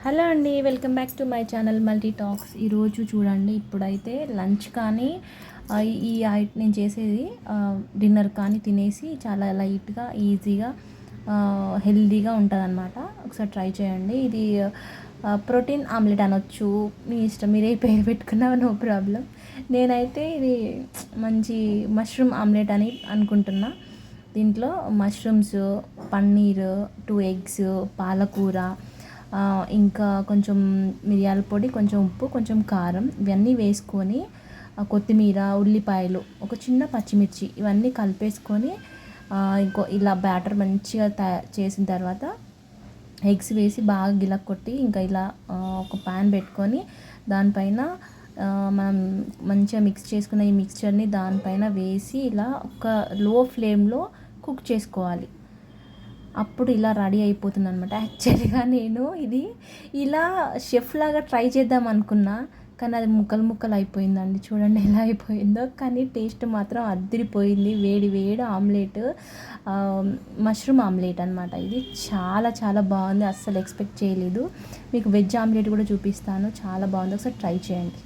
Hello అండి, welcome back to my channel multi talks. ఈరోజు చూడండి, ఇప్పుడైతే లంచ్ కానీ నేను చేసేది డిన్నర్ కానీ తినేసి చాలా లైట్గా ఈజీగా హెల్తీగా ఉంటుందన్నమాట. ఒకసారి ట్రై చేయండి. ఇది ప్రోటీన్ ఆమ్లెట్ అనొచ్చు, మీ ఇష్టం, మీరే పేరు పెట్టుకున్నా నో ప్రాబ్లం. నేనైతే ఇది మంచి మష్రూమ్ ఆమ్లెట్ అని అనుకుంటున్నా. దీంట్లో మష్రూమ్స్, పన్నీర్, 2 ఎగ్స్, పాలకూర, ఇంకా కొంచెం మిరియాల పొడి, కొంచెం ఉప్పు, కొంచెం కారం ఇవన్నీ వేసుకొని, కొత్తిమీర, ఉల్లిపాయలు, ఒక చిన్న పచ్చిమిర్చి ఇవన్నీ కలిపేసుకొని ఇలా బ్యాటర్ మంచిగా చేసిన తర్వాత ఎగ్స్ వేసి బాగా గిలక్కొట్టి, ఇంకా ఇలా ఒక ప్యాన్ పెట్టుకొని దానిపైన మనం మంచిగా మిక్స్ చేసుకున్న ఈ మిక్స్చర్ని దానిపైన వేసి ఇలా ఒక లో ఫ్లేమ్లో కుక్ చేసుకోవాలి. అప్పుడు ఇలా రెడీ అయిపోతుంది అనమాట. యాక్చువల్గా నేను ఇది ఇలా షెఫ్ లాగా ట్రై చేద్దాం అనుకున్నా, కానీ అది ముక్కలు ముక్కలు అయిపోయిందండి. చూడండి ఎలా అయిపోయిందో. కానీ టేస్ట్ మాత్రం అదిరిపోయింది. వేడి వేడి ఆమ్లెట్, మష్రూమ్ ఆమ్లెట్ అనమాట. ఇది చాలా చాలా బాగుంది. అస్సలు ఎక్స్పెక్ట్ చేయలేదు. మీకు వెజ్ ఆమ్లెట్ కూడా చూపిస్తాను, చాలా బాగుంది. ఒకసారి ట్రై చేయండి.